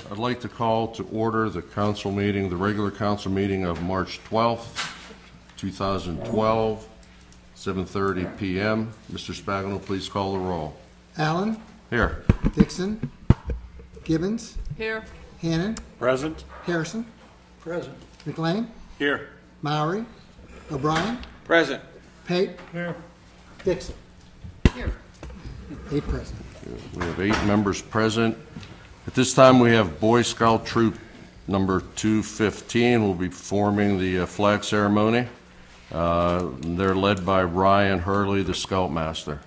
I'd like to call to order the council meeting, the regular council meeting of March 12th, 2012, 7:30 p.m. Mr. Spagano, please call the roll. Allen. Here. Dixon. Gibbons. Here. Hannon. Present. Harrison. Present. McLean. Here. Mowry. O'Brien. Present. Pate. Here. Dixon. Here. 8 present. We have 8 members present. At this time, we have Boy Scout Troop number 215 will be performing the flag ceremony. They're led by Ryan Hurley, the Scoutmaster.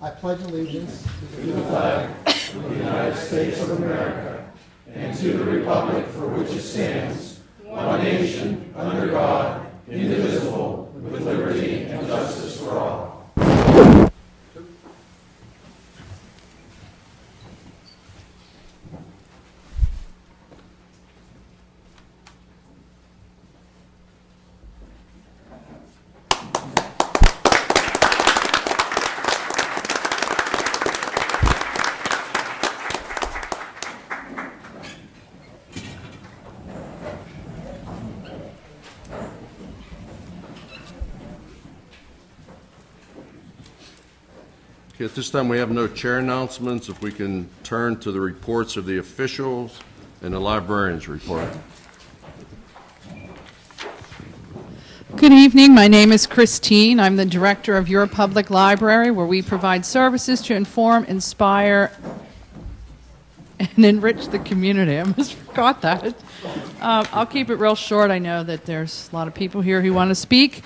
I pledge allegiance to the flag of the United States of America and to the republic for which it stands, one nation, under God, indivisible, with liberty and justice for all. Okay, at this time, we have no chair announcements. If we can turn to the reports of the officials and the librarian's report. Good evening. My name is Christine. I'm the director of Your Public Library, where we provide services to inform, inspire, and enrich the community. I almost forgot that. I'll keep it real short. I know that there's a lot of people here who want to speak.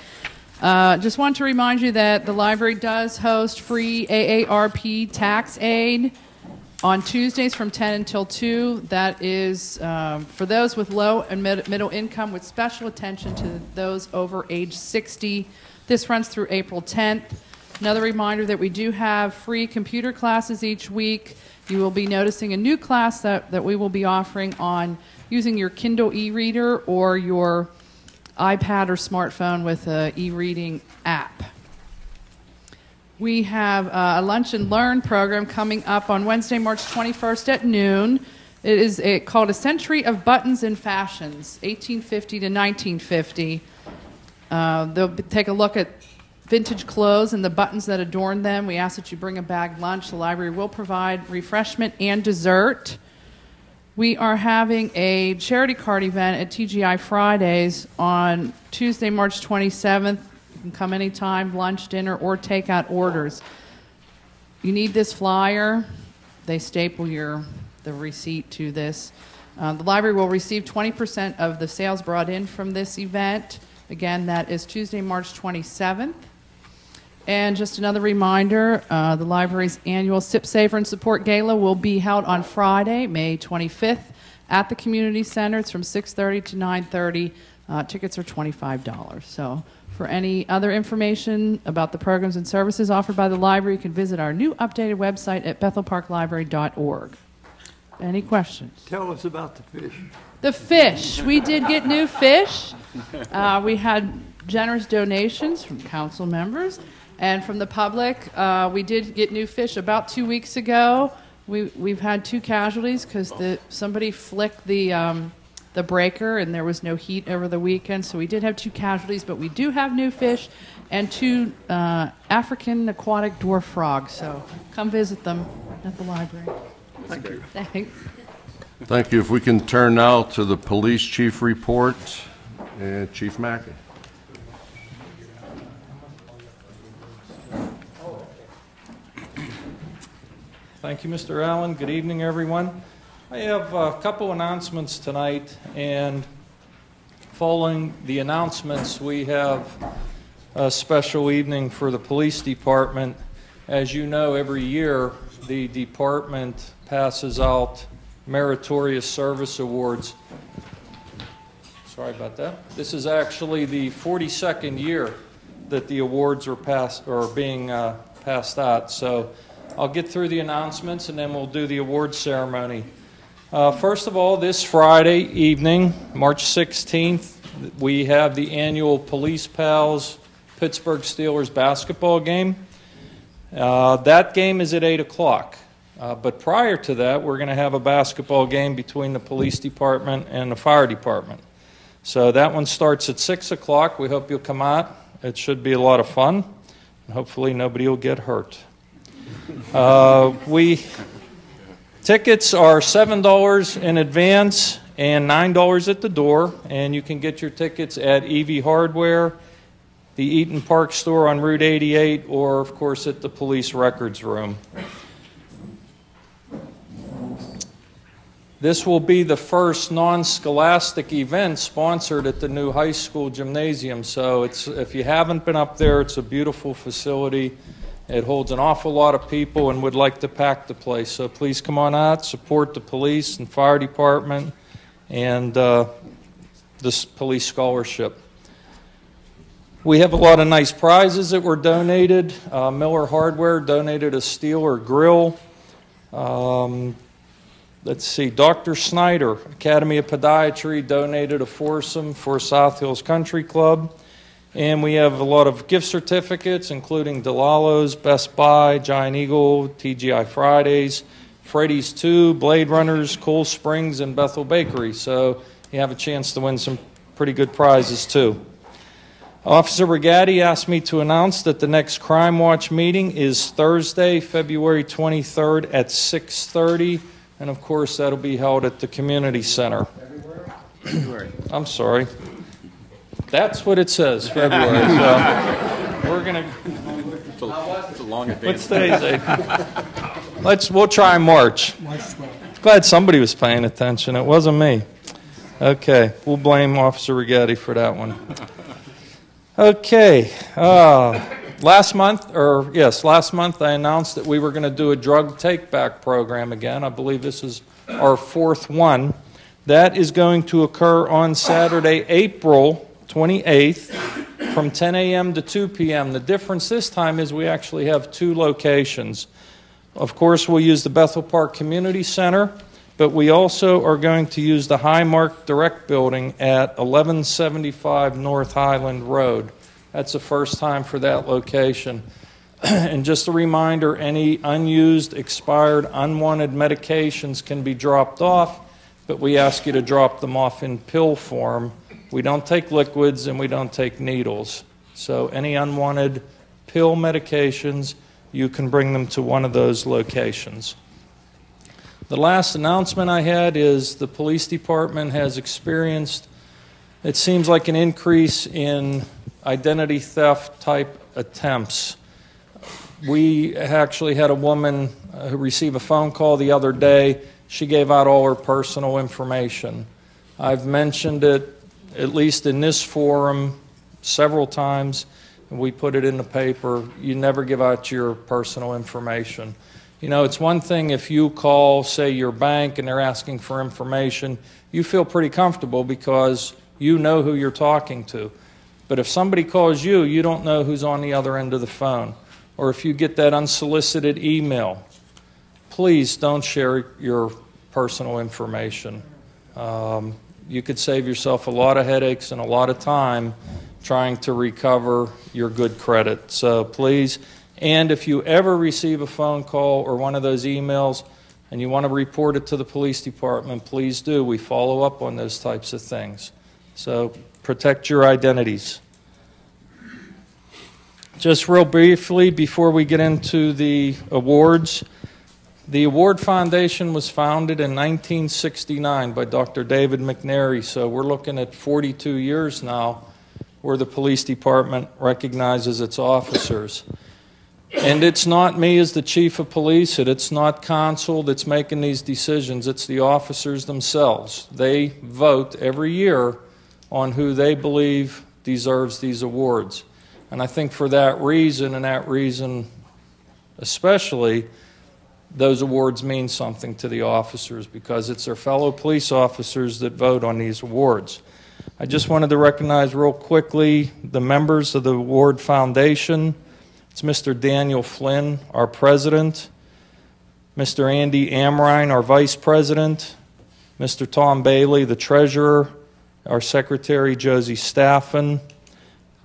Just want to remind you that the library does host free AARP tax aid on Tuesdays from 10 until 2. That is for those with low and middle income, with special attention to those over age 60. This runs through April 10th. Another reminder that we do have free computer classes each week. You will be noticing a new class that we will be offering on using your Kindle e-reader or your iPad or smartphone with an e-reading app. We have a Lunch and Learn program coming up on Wednesday, March 21st at noon. It is called A Century of Buttons and Fashions, 1850 to 1950. They'll take a look at vintage clothes and the buttons that adorn them. We ask that you bring a bagged lunch. The library will provide refreshment and dessert. We are having a charity card event at TGI Fridays on Tuesday, March 27th. You can come anytime, lunch, dinner, or take out orders. You need this flyer. They staple the receipt to this. The library will receive 20% of the sales brought in from this event. Again, that is Tuesday, March 27th. And just another reminder, the library's annual Sip, Savor, and Support Gala will be held on Friday, May 25th at the Community Center. It's from 6:30 to 9:30. Tickets are $25. So for any other information about the programs and services offered by the library, you can visit our new updated website at bethelparklibrary.org. Any questions? Tell us about the fish. The fish. We did get new fish. We had generous donations from council members. And from the public, we did get new fish about 2 weeks ago. We've had 2 casualties because somebody flicked the breaker and there was no heat over the weekend. So we did have 2 casualties, but we do have new fish and 2 African aquatic dwarf frogs. So come visit them at the library. Thank you. Thanks. Thank you. If we can turn now to the police chief report and Chief Mackey. Thank you, Mr. Allen. Good evening, everyone. I have a couple announcements tonight, and following the announcements, we have a special evening for the police department As you know, every year the department passes out meritorious service awards. Sorry about that. This is actually the 42nd year that the awards are being passed out. So I'll get through the announcements and then we'll do the award ceremony. First of all, this Friday evening, March 16th, we have the annual Police Pals Pittsburgh Steelers basketball game. That game is at 8 o'clock. But prior to that, we're going to have a basketball game between the police department and the fire department. So that one starts at 6 o'clock. We hope you'll come out. It should be a lot of fun. And hopefully nobody will get hurt. Tickets are $7 in advance and $9 at the door. And you can get your tickets at EV Hardware, the Eaton Park store on Route 88, or, of course, at the Police Records Room. This will be the first non-scholastic event sponsored at the new high school gymnasium. So if you haven't been up there, it's a beautiful facility. It holds an awful lot of people and would like to pack the place. So please come on out, support the police and fire department and this police scholarship. We have a lot of nice prizes that were donated. Miller Hardware donated a Steeler grill. Let's see, Dr. Snyder, Academy of Podiatry, donated a foursome for South Hills Country Club. And we have a lot of gift certificates, including DeLallo's, Best Buy, Giant Eagle, TGI Fridays, Freddy's 2, Blade Runners, Cool Springs, and Bethel Bakery. So you have a chance to win some pretty good prizes, too. Officer Brigatti asked me to announce that the next Crime Watch meeting is Thursday, February 23rd at 6:30. And, of course, that'll be held at the community center. February. I'm sorry. That's what it says, February. So we're going to... It's a long advance. What's today's date? We'll try March. March 12th. Glad somebody was paying attention. It wasn't me. Okay. We'll blame Officer Rigetti for that one. Okay. Last month I announced that we were going to do a drug take-back program again. I believe this is our fourth one. That is going to occur on Saturday, April 28th from 10 a.m. to 2 p.m. The difference this time is we actually have two locations. Of course, we'll use the Bethel Park Community Center, but we also are going to use the Highmark Direct Building at 1175 North Highland Road. That's the first time for that location. And just a reminder, any unused, expired, unwanted medications can be dropped off, but we ask you to drop them off in pill form. We don't take liquids and we don't take needles. So any unwanted pill medications, you can bring them to one of those locations. The last announcement I had is the police department has experienced, it seems like, an increase in identity theft type attempts. We actually had a woman who received a phone call the other day. She gave out all her personal information. I've mentioned it, at least in this forum, several times. We put it in the paper. You never give out your personal information. You know, it's one thing if you call, say, your bank and they're asking for information. You feel pretty comfortable because you know who you're talking to. But if somebody calls you, you don't know who's on the other end of the phone. Or if you get that unsolicited email, please don't share your personal information. You could save yourself a lot of headaches and a lot of time trying to recover your good credit. So please, and if you ever receive a phone call or one of those emails and you want to report it to the police department, please do. We follow up on those types of things. So protect your identities. Just real briefly, before we get into the awards, the Award Foundation was founded in 1969 by Dr. David McNary, so we're looking at 42 years now where the police department recognizes its officers. And it's not me as the chief of police, it's not council that's making these decisions, it's the officers themselves. They vote every year on who they believe deserves these awards. And I think for that reason, and that reason especially, those awards mean something to the officers because it's their fellow police officers that vote on these awards. I just wanted to recognize real quickly the members of the award foundation. It's Mr. Daniel Flynn, our president, Mr. Andy Amrine, our vice president, Mr. Tom Bailey, the treasurer, our secretary Josie Staffen,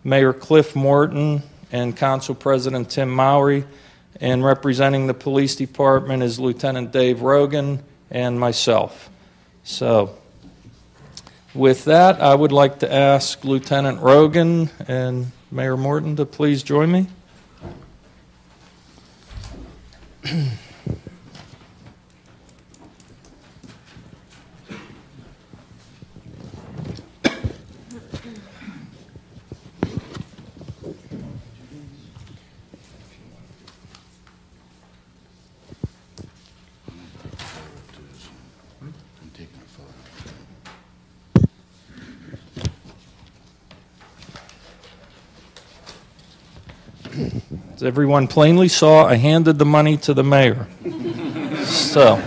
Mayor Cliff Morton, and Council President Tim Mowry, and representing the police department is Lieutenant Dave Rogan and myself. So, with that, I would like to ask Lieutenant Rogan and Mayor Morton to please join me. As everyone plainly saw, I handed the money to the mayor. So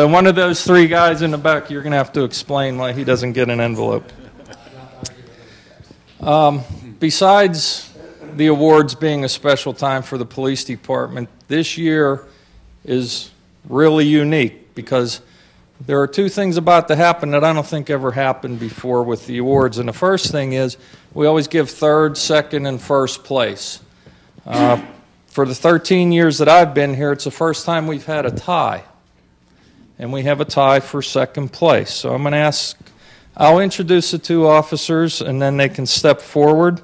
one of those three guys in the back, you're going to have to explain why he doesn't get an envelope. Besides the awards being a special time for the police department, this year is really unique because there are two things about to happen that I don't think ever happened before with the awards. And the first thing is we always give third, second, and first place. For the 13 years that I've been here, it's the first time we've had a tie. And we have a tie for second place. So I'm going to ask, I'll introduce the two officers and then they can step forward.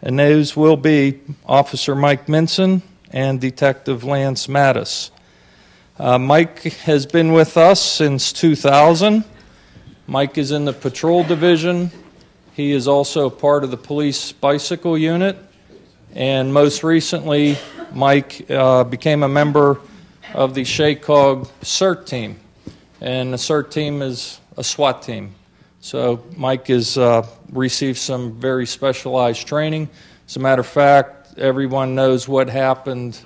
And those will be Officer Mike Minson and Detective Lance Mattis. Mike has been with us since 2000. Mike is in the patrol division. He is also part of the police bicycle unit. And most recently, Mike became a member of the SHACOG CERT team. And the CERT team is a SWAT team. So Mike has received some very specialized training. As a matter of fact, everyone knows what happened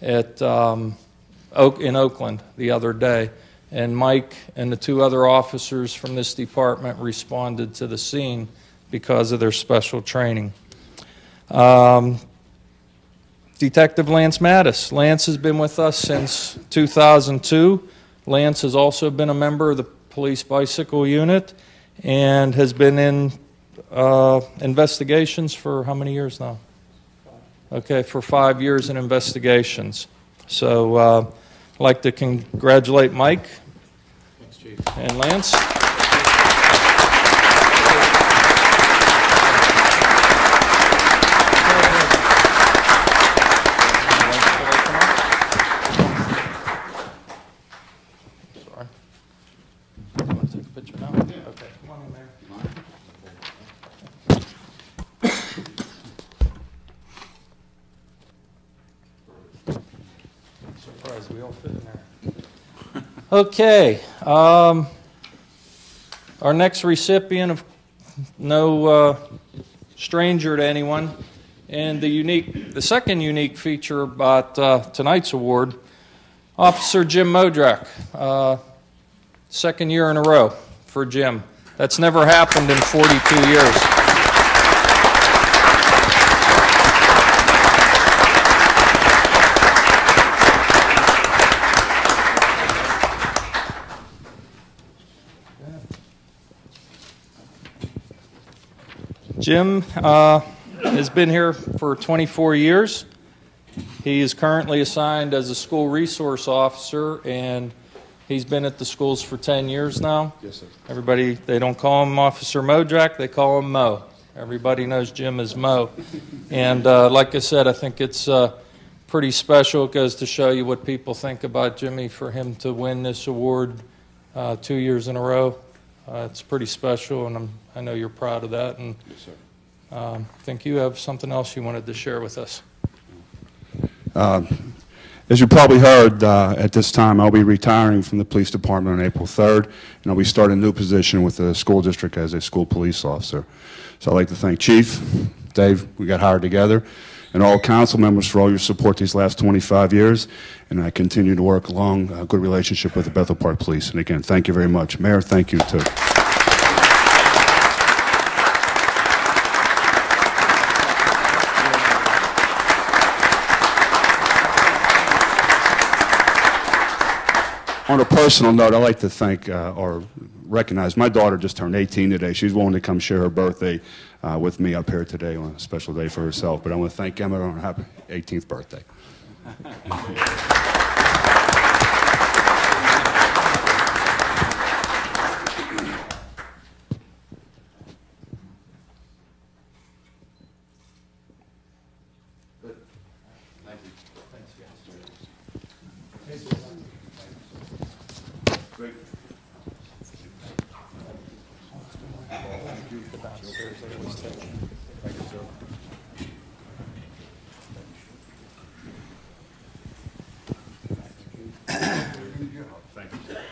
at in Oakland the other day, and Mike and the two other officers from this department responded to the scene because of their special training. Detective Lance Mattis. Lance has been with us since 2002. Lance has also been a member of the police bicycle unit and has been in investigations for how many years now? Okay, for 5 years in investigations. So I'd like to congratulate Mike. Thanks, Chief. And Lance. Sorry. You want to take a picture now? Okay, come on in there. Surprised we all fit in there. Okay. Our next recipient, of no stranger to anyone, and the second unique feature about tonight's award, Officer Jim Modrak. Second year in a row for Jim. That's never happened in 42 years. Jim has been here for 24 years. He is currently assigned as a school resource officer, and he's been at the schools for 10 years now. Yes, sir. Everybody, they don't call him Officer Modrak, they call him Mo. Everybody knows Jim as Mo. And like I said, I think it's pretty special. It goes to show you what people think about Jimmy for him to win this award 2 years in a row. It's pretty special, and I know you're proud of that. And Yes, sir. I think you have something else you wanted to share with us. As you probably heard, at this time I'll be retiring from the police department on April 3rd, and I'll be starting a new position with the school district as a school police officer. So I'd like to thank Chief, Dave, we got hired together, and all council members for all your support these last 25 years, and I continue to work along a good relationship with the Bethel Park Police. And again, thank you very much. Mayor, thank you too. On a personal note, I'd like to thank or recognize my daughter just turned 18 today. She's willing to come share her birthday with me up here today on a special day for herself. But I want to thank Emma on her happy 18th birthday.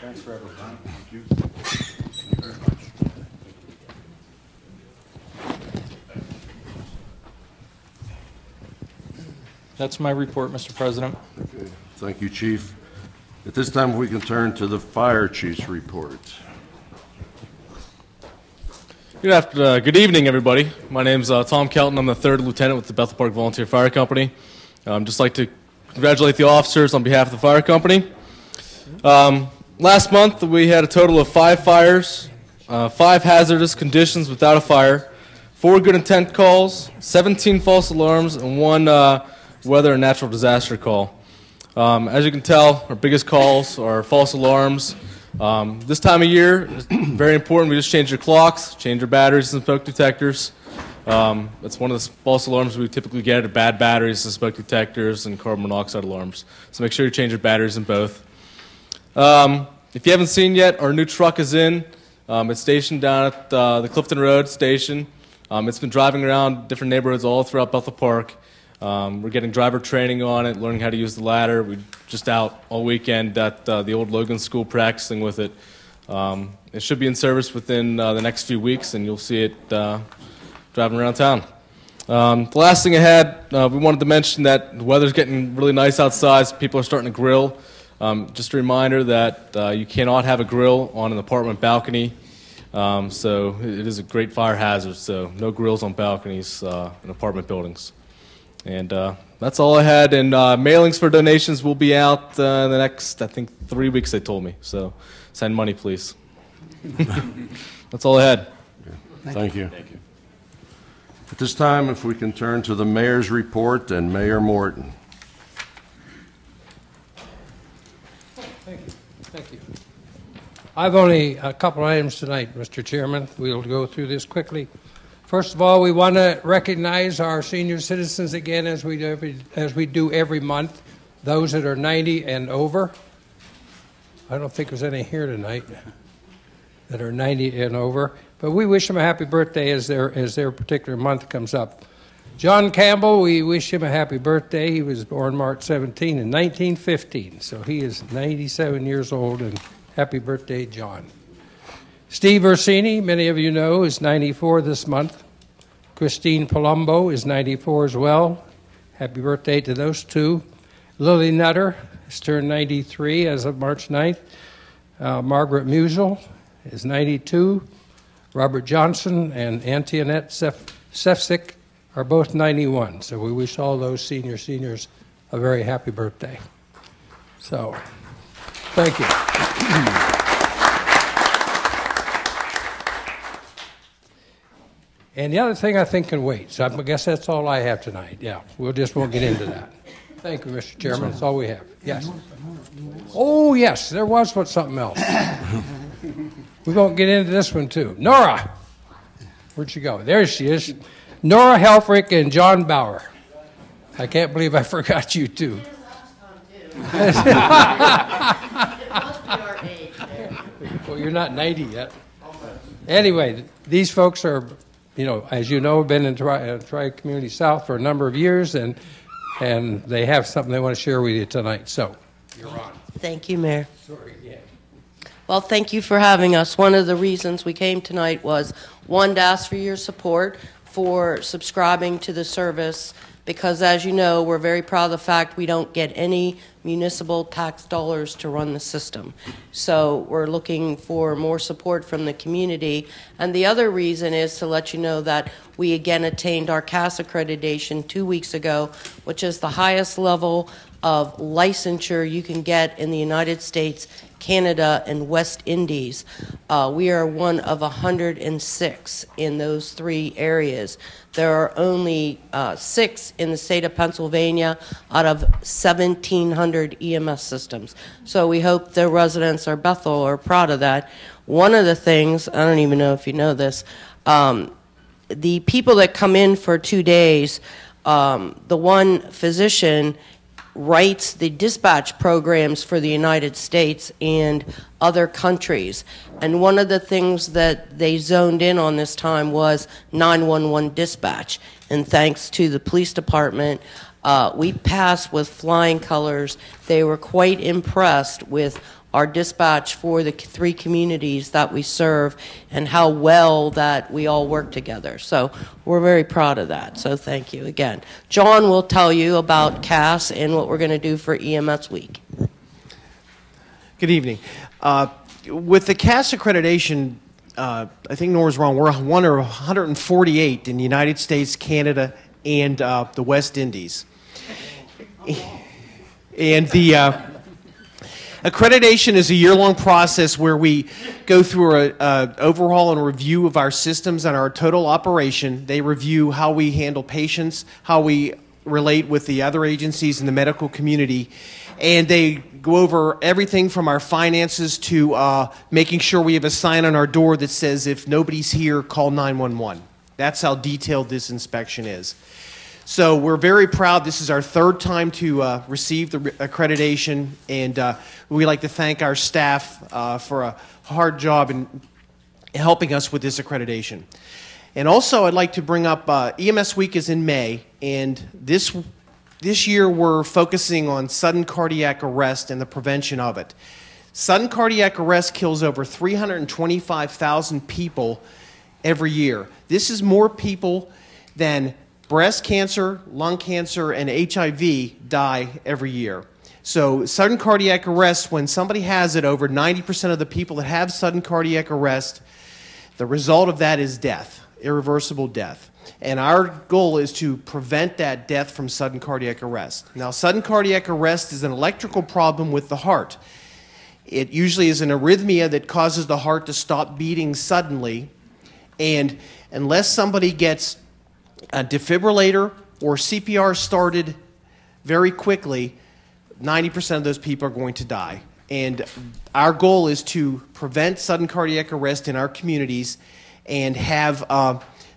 Thanks for everything. Thank you. Thank you very much. That's my report, Mr. President. Okay. Thank you, Chief. At this time, we can turn to the fire chief's report. Good evening, everybody. My name's Tom Kelton. I'm the 3rd Lieutenant with the Bethel Park Volunteer Fire Company. Just like to congratulate the officers on behalf of the fire company. Last month, we had a total of 5 fires, 5 hazardous conditions without a fire, 4 good intent calls, 17 false alarms, and 1 weather and natural disaster call. As you can tell, our biggest calls are false alarms. This time of year is very important. We just change your clocks, change your batteries and smoke detectors. That's one of the false alarms we typically get are bad batteries and smoke detectors and carbon monoxide alarms. So make sure you change your batteries in both. If you haven't seen yet, our new truck is in. It's stationed down at the Clifton Road station. It's been driving around different neighborhoods all throughout Bethel Park. We're getting driver training on it, learning how to use the ladder. We're just out all weekend at the old Logan School practicing with it. It should be in service within the next few weeks, and you'll see it driving around town. The last thing I had, we wanted to mention that the weather's getting really nice outside, so people are starting to grill. Just a reminder that you cannot have a grill on an apartment balcony. So it is a great fire hazard, so no grills on balconies in apartment buildings. And that's all I had. And mailings for donations will be out in the next, I think, 3 weeks, they told me. So send money, please. That's all I had. Thank you. At this time, if we can turn to the mayor's report and Mayor Morton. Thank you. I've only a couple items tonight, Mr. Chairman. We'll go through this quickly. First of all, we want to recognize our senior citizens again, as we do every month, those that are 90 and over. I don't think there's any here tonight that are 90 and over, but we wish them a happy birthday as their particular month comes up. John Campbell, we wish him a happy birthday. He was born March 17 in 1915, so he is 97 years old, and happy birthday, John. Steve Ursini, many of you know, is 94 this month. Christine Palumbo is 94 as well. Happy birthday to those two. Lily Nutter has turned 93 as of March 9th. Margaret Musel is 92. Robert Johnson and Antoinette Sefcik are both 91. So we wish all those seniors a very happy birthday. So, thank you. And the other thing I think can wait. So I guess that's all I have tonight. Yeah, we won't get into that. Thank you, Mr. Chairman. That's all we have. Yes. Oh, yes, there was something else. We won't get into this one, too. Nora. Where'd she go? There she is. Nora Helfrich and John Bauer. I can't believe I forgot you, too. Well, you're not 90 yet. Anyway, these folks are, as you know, have been in Tri-Community South for a number of years, and and they have something they want to share with you tonight. So, you're on. Thank you, Mayor. Sorry again. Well, thank you for having us. One of the reasons we came tonight was, one, to ask for your support for subscribing to the service, because as you know, we're very proud of the fact we don't get any municipal tax dollars to run the system. So we're looking for more support from the community. And the other reason is to let you know that we again attained our CAS accreditation 2 weeks ago, which is the highest level of licensure you can get in the United States, Canada, and West Indies. We are one of 106 in those 3 areas. There are only 6 in the state of Pennsylvania out of 1,700 EMS systems. So we hope the residents of Bethel are proud of that. One of the things, I don't even know if you know this, the people that come in for 2 days, the one physician writes the dispatch programs for the United States and other countries. And one of the things that they zoned in on this time was 911 dispatch. And thanks to the police department, we passed with flying colors. They were quite impressed with our dispatch for the 3 communities that we serve and how well that we all work together. So we're very proud of that. So thank you again. John will tell you about CAS and what we're going to do for EMS Week. Good evening. With the CAS accreditation, I think Nora's wrong. We're one of 148 in the United States, Canada, and the West Indies. And the accreditation is a year-long process where we go through an overhaul and review of our systems and our total operation. They review how we handle patients, how we relate with the other agencies in the medical community, and they go over everything from our finances to making sure we have a sign on our door that says, if nobody's here, call 911. That's how detailed this inspection is. So we're very proud. This is our 3rd time to receive the accreditation, and we'd like to thank our staff for a hard job in helping us with this accreditation. And also, I'd like to bring up EMS Week is in May, and this year we're focusing on sudden cardiac arrest and the prevention of it. Sudden cardiac arrest kills over 325,000 people every year. This is more people than breast cancer, lung cancer, and HIV die every year. So sudden cardiac arrest, when somebody has it, over 90% of the people that have sudden cardiac arrest, the result of that is death, irreversible death. And our goal is to prevent that death from sudden cardiac arrest. Now, sudden cardiac arrest is an electrical problem with the heart. It usually is an arrhythmia that causes the heart to stop beating suddenly, and unless somebody gets a defibrillator or CPR started very quickly, 90% of those people are going to die. And our goal is to prevent sudden cardiac arrest in our communities and have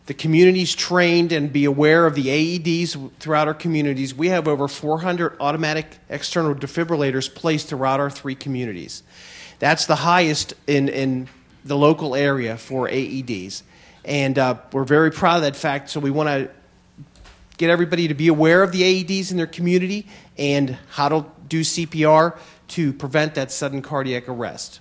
the communities trained and be aware of the AEDs throughout our communities. We have over 400 automatic external defibrillators placed throughout our 3 communities. That's the highest in the local area for AEDs. And we're very proud of that fact, so we want to get everybody to be aware of the AEDs in their community and how to do CPR to prevent that sudden cardiac arrest.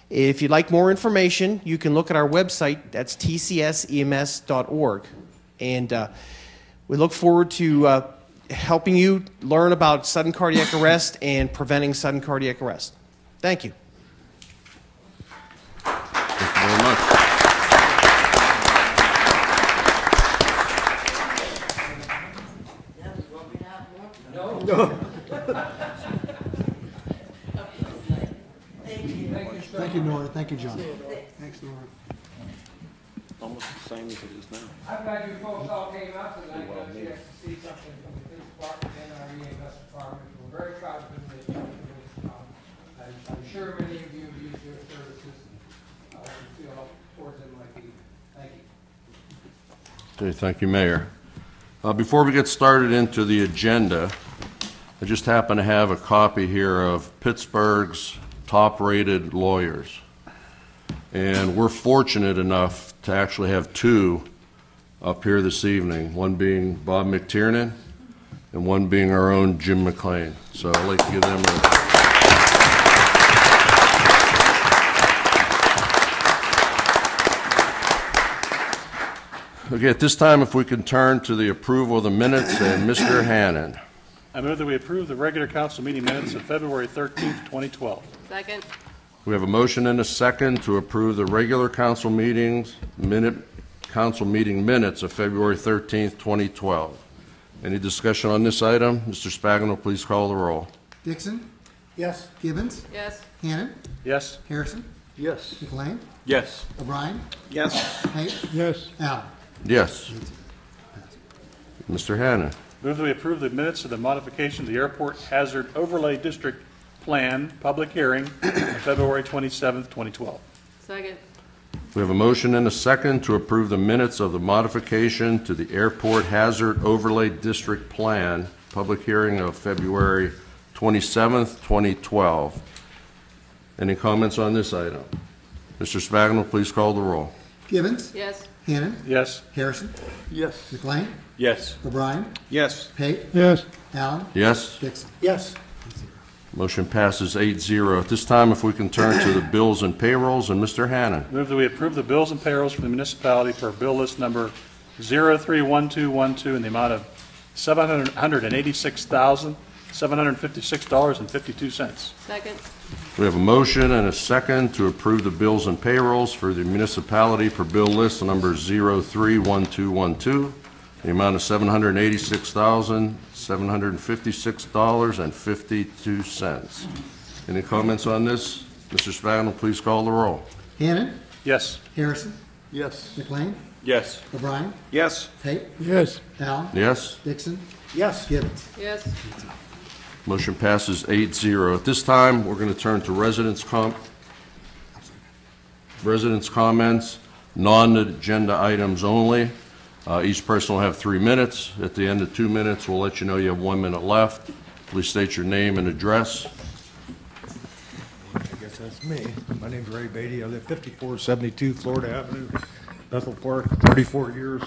If you'd like more information, you can look at our website. That's tcsems.org. And we look forward to helping you learn about sudden cardiac arrest and preventing sudden cardiac arrest. Thank you. Thank you very much. Thank you, Nora. Thank you, John. Thanks, Nora. Almost the same as it is now. I'm glad you folks all came out tonight. Got a chance to see something from the police department and our EMS department. We're very proud of them. I'm sure many of you have used their services. We feel towards them like you. Thank you. Okay, thank you, Mayor. Before we get started into the agenda, I just happen to have a copy here of Pittsburgh's top-rated lawyers. And we're fortunate enough to actually have 2 up here this evening, one being Bob McTiernan and one being our own Jim McLean. So I'd like to give them a... Okay, at this time, if we can turn to the approval of the minutes, and Mr. Hannan. I move that we approve the regular council meeting minutes of February 13th, 2012. Second. We have a motion and a second to approve the regular council meeting minutes of February 13th, 2012. Any discussion on this item? Mr. Spagano, please call the roll. Dixon? Yes. Gibbons? Yes. Hannan? Yes. Harrison? Yes. McLean? Yes. O'Brien? Yes. Pate? Yes. Allen? Yes. Mr. Hannan. Move that we approve the minutes of the modification of the Airport Hazard Overlay District Plan public hearing of February 27th, 2012. Second. We have a motion and a second to approve the minutes of the modification to the Airport Hazard Overlay District Plan public hearing of February 27th, 2012. Any comments on this item? Mr. Spagano, please call the roll. Gibbons? Yes. Hannan? Yes. Harrison? Yes. McLean? Yes. O'Brien? Yes. Pate? Yes. Allen? Yes. Dixon? Yes. Motion passes 8-0. At this time, if we can turn to the bills and payrolls, and Mr. Hannan. Move that we approve the bills and payrolls for the municipality per bill list number 031212 in the amount of $786,756.52. Second. We have a motion and a second to approve the bills and payrolls for the municipality per bill list number 031212, the amount of $786,756.52. Any comments on this? Mr. Spagano, please call the roll. Hannan? Yes. Harrison? Yes. McLean? Yes. O'Brien? Yes. Pate? Yes. Allen? Yes? Dixon? Yes. Gibbons? Yes. Motion passes 8-0. At this time, we're going to turn to residents' comments, non-agenda items only. Each person will have 3 minutes. At the end of 2 minutes, we'll let you know you have 1 minute left. Please state your name and address. I guess that's me. My name's Ray Beatty. I live 5472 Florida Avenue, Bethel Park, 34 years.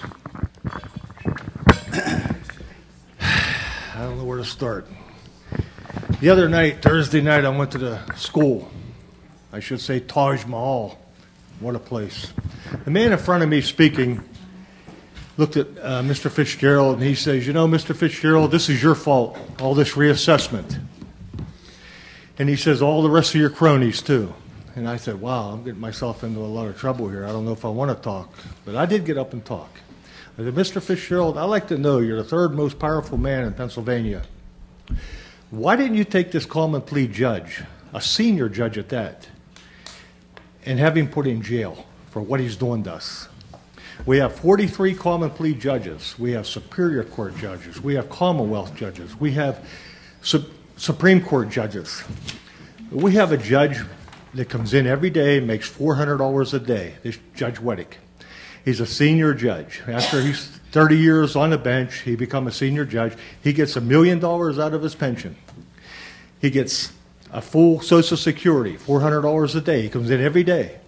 I don't know where to start. The other night, Thursday night, I went to the school. I should say Taj Mahal. What a place. The man in front of me speaking looked at Mr. Fitzgerald, and he says, you know, Mr. Fitzgerald, this is your fault, all this reassessment. And he says, all the rest of your cronies, too. And I said, wow, I'm getting myself into a lot of trouble here. I don't know if I want to talk. But I did get up and talk. I said, Mr. Fitzgerald, I'd like to know, you're the third most powerful man in Pennsylvania. Why didn't you take this common plea judge, a senior judge at that, and have him put in jail for what he's doing to us? We have 43 common plea judges. We have Superior Court judges. We have Commonwealth judges. We have Supreme Court judges. We have a judge that comes in every day, makes $400 a day, this Judge Weddick. He's a senior judge. After he's 30 years on the bench, he becomes a senior judge. He gets $1 million out of his pension. He gets a full Social Security, $400 a day. He comes in every day.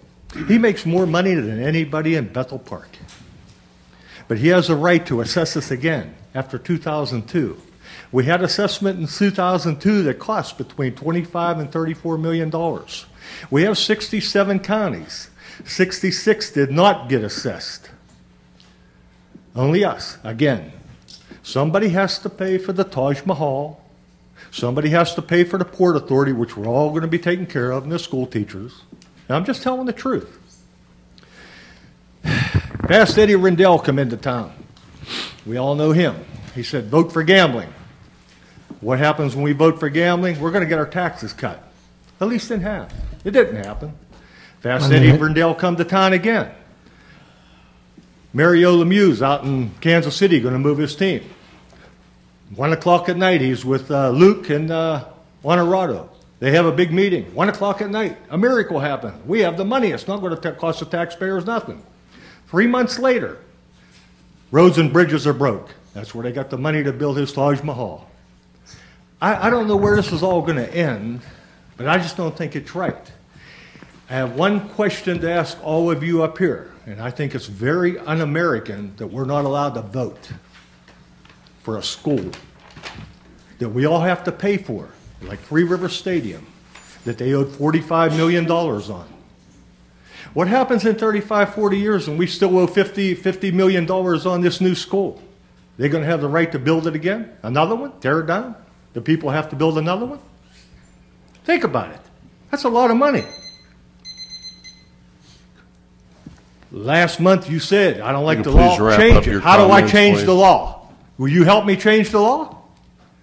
He makes more money than anybody in Bethel Park. But he has a right to assess us again after 2002. We had assessment in 2002 that cost between $25 and $34 million. We have 67 counties. 66 did not get assessed. Only us. Again, somebody has to pay for the Taj Mahal. Somebody has to pay for the Port Authority, which we're all going to be taking care of, and the school teachers. And I'm just telling the truth. Fast Eddie Rendell come into town. We all know him. He said, vote for gambling. What happens when we vote for gambling? We're going to get our taxes cut, at least in half. It didn't happen. Fast Eddie Rendell come to town again. Mario Lemieux out in Kansas City going to move his team. 1 o'clock at night, he's with Luke and Honorado. They have a big meeting. 1 o'clock at night, a miracle happened. We have the money. It's not going to cost the taxpayers nothing. 3 months later, roads and bridges are broke. That's where they got the money to build his Taj Mahal. I don't know where this is all going to end, but I just don't think it's right. I have one question to ask all of you up here, and I think it's very un-American that we're not allowed to vote for a school. that we all have to pay for, like Three River Stadium, that they owed $45 million on. What happens in 35, 40 years when we still owe $50 million on this new school? They're going to have the right to build it again? Another one? Tear it down? The people have to build another one? Think about it. That's a lot of money. Last month you said, I don't like the law, change it. How do I change the law? Will you help me change the law?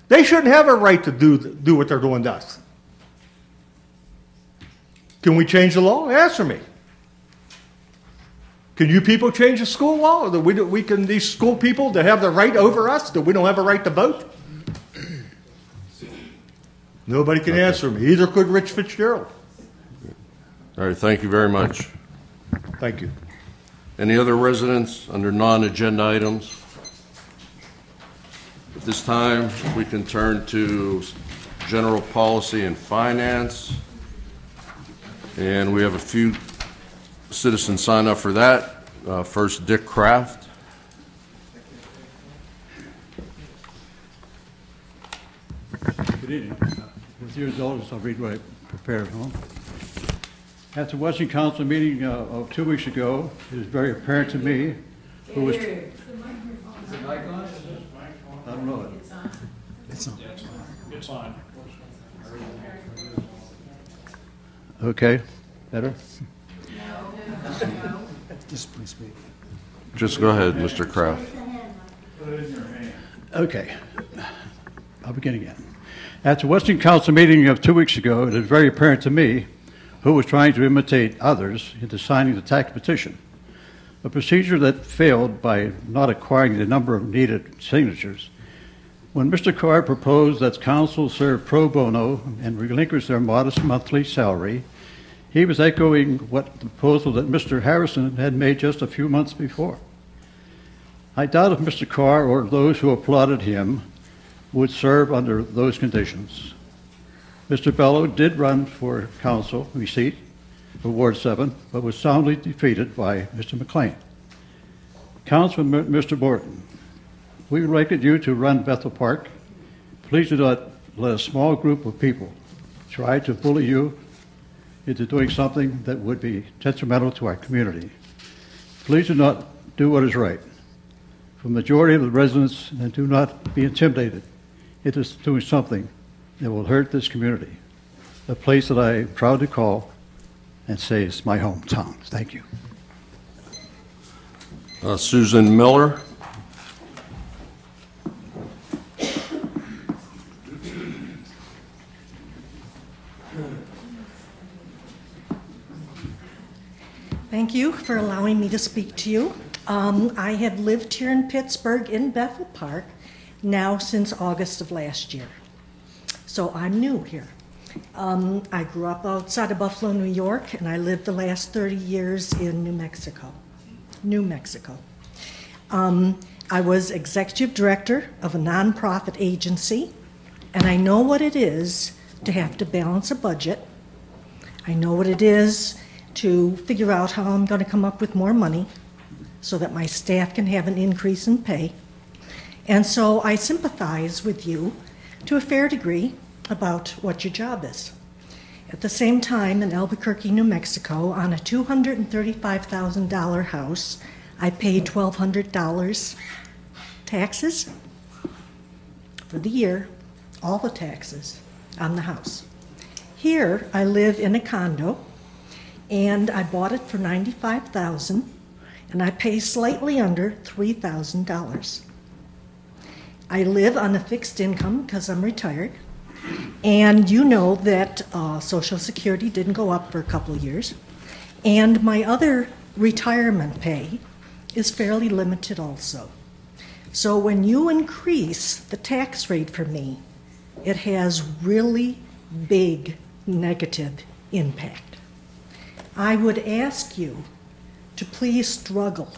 They shouldn't have a right to do what they're doing to us. Can we change the law? Answer me. Can you people change the school law? Or that we can, these school people that have the right over us, that we don't have a right to vote? Nobody can answer me. Either could Rich Fitzgerald. All right, thank you very much. Thank you. Any other residents under non-agenda items? At this time, we can turn to general policy and finance. And we have a few citizens sign up for that. First, Dick Kraft. Good evening. With your indulgence, I'll read what I prepared at home. At the Washington Council meeting of 2 weeks ago, it is very apparent to me who was... I don't know it. It's on. It's on. Okay, better? Just please speak. Just go ahead, Mr. Kraft. Okay. I'll begin again. At the Washington Council meeting of 2 weeks ago, it is very apparent to me who was trying to imitate others into signing the tax petition, a procedure that failed by not acquiring the number of needed signatures. When Mr. Carr proposed that council serve pro bono and relinquish their modest monthly salary, he was echoing what the proposal that Mr. Harrison had made just a few months before. I doubt if Mr. Carr or those who applauded him would serve under those conditions. Mr. Bello did run for council seat for Ward 7, but was soundly defeated by Mr. McLean. Councilman Mr. Morton, we would like you to run Bethel Park. Please do not let a small group of people try to bully you into doing something that would be detrimental to our community. Please do not do what is right. For the majority of the residents, and do not be intimidated into doing something that will hurt this community, a place that I am proud to call and say is my hometown. Thank you. Susan Miller. Thank you for allowing me to speak to you. I have lived here in Pittsburgh in Bethel Park now since August of last year. So I'm new here. I grew up outside of Buffalo, New York, and I lived the last 30 years in New Mexico. I was executive director of a nonprofit agency, and I know what it is to have to balance a budget. I know what it is to figure out how I'm going to come up with more money so that my staff can have an increase in pay. And so I sympathize with you to a fair degree about what your job is. At the same time, in Albuquerque, New Mexico, on a $235,000 house, I paid $1,200 taxes for the year, all the taxes on the house. Here, I live in a condo, and I bought it for $95,000, and I pay slightly under $3,000. I live on a fixed income because I'm retired, and you know that Social Security didn't go up for a couple of years, and my other retirement pay is fairly limited also. So when you increase the tax rate for me, it has really big negative impact. I would ask you to please struggle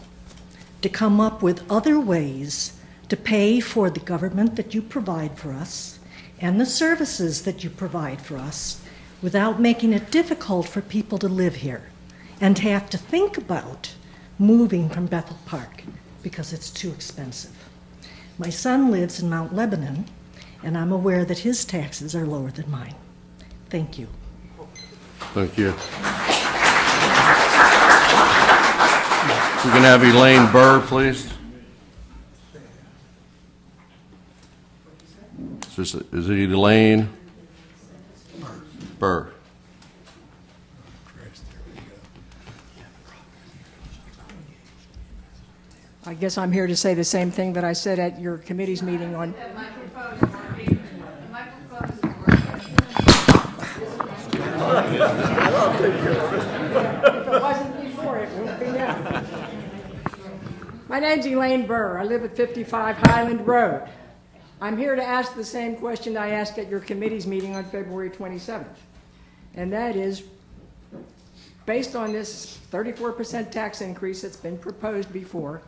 to come up with other ways to pay for the government that you provide for us and the services that you provide for us without making it difficult for people to live here and have to think about moving from Bethel Park because it's too expensive. My son lives in Mount Lebanon, and I'm aware that his taxes are lower than mine. Thank you. Thank you. We can have Elaine Burr, please. Is it Elaine Burr? I guess I'm here to say the same thing that I said at your committee's meeting on. If it wasn't before, it won't be now. My name's Elaine Burr. I live at 55 Highland Road. I'm here to ask the same question I asked at your committee's meeting on February 27th. And that is, based on this 34% tax increase that's been proposed before,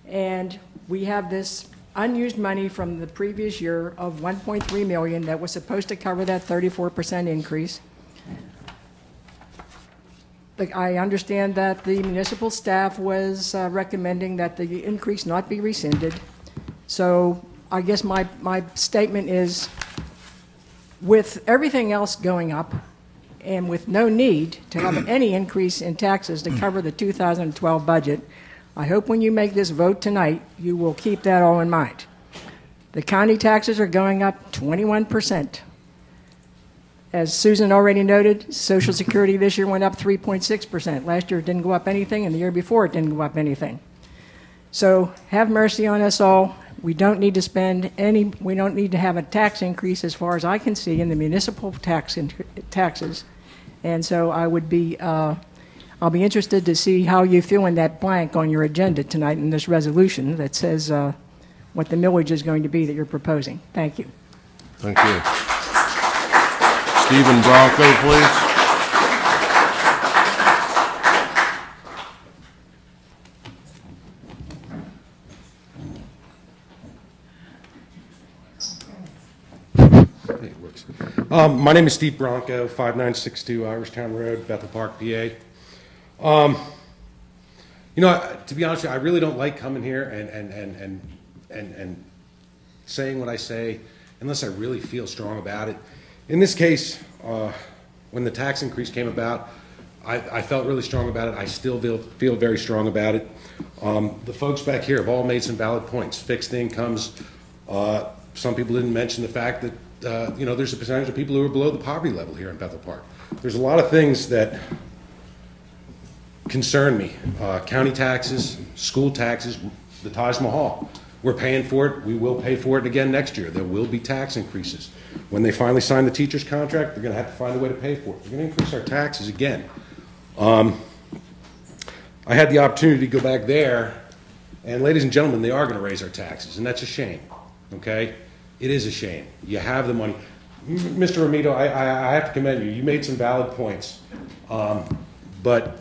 and we have this unused money from the previous year of $1.3 million that was supposed to cover that 34% increase. I understand that the municipal staff was recommending that the increase not be rescinded. So I guess my statement is, with everything else going up and with no need to have any increase in taxes to cover the 2012 budget, I hope when you make this vote tonight, you will keep that all in mind. The county taxes are going up 21%. As Susan already noted, Social Security this year went up 3.6%. Last year it didn't go up anything, and the year before it didn't go up anything. So have mercy on us all. We don't need to spend any, we don't need to have a tax increase as far as I can see in the municipal taxes. And so I would be, I'll be interested to see how you fill in that blank on your agenda tonight in this resolution that says what the millage is going to be that you're proposing. Thank you. Thank you. Stephen Bronco, please. It works. My name is Steve Bronco, 5962 Irishtown Road, Bethel Park, PA. You know, to be honest with you, I really don't like coming here and saying what I say unless I really feel strong about it. In this case, when the tax increase came about, I felt really strong about it. I still feel very strong about it. The folks back here have all made some valid points. Fixed incomes. Some people didn't mention the fact that you know, there's a percentage of people who are below the poverty level here in Bethel Park. There's a lot of things that concern me. County taxes, school taxes, the Taj Mahal. We're paying for it. We will pay for it again next year. There will be tax increases. When they finally sign the teacher's contract, they're going to have to find a way to pay for it. We're going to increase our taxes again. I had the opportunity to go back there, and ladies and gentlemen, they are going to raise our taxes, and that's a shame, okay? It is a shame. You have the money. Mr. Romito, I have to commend you. You made some valid points. But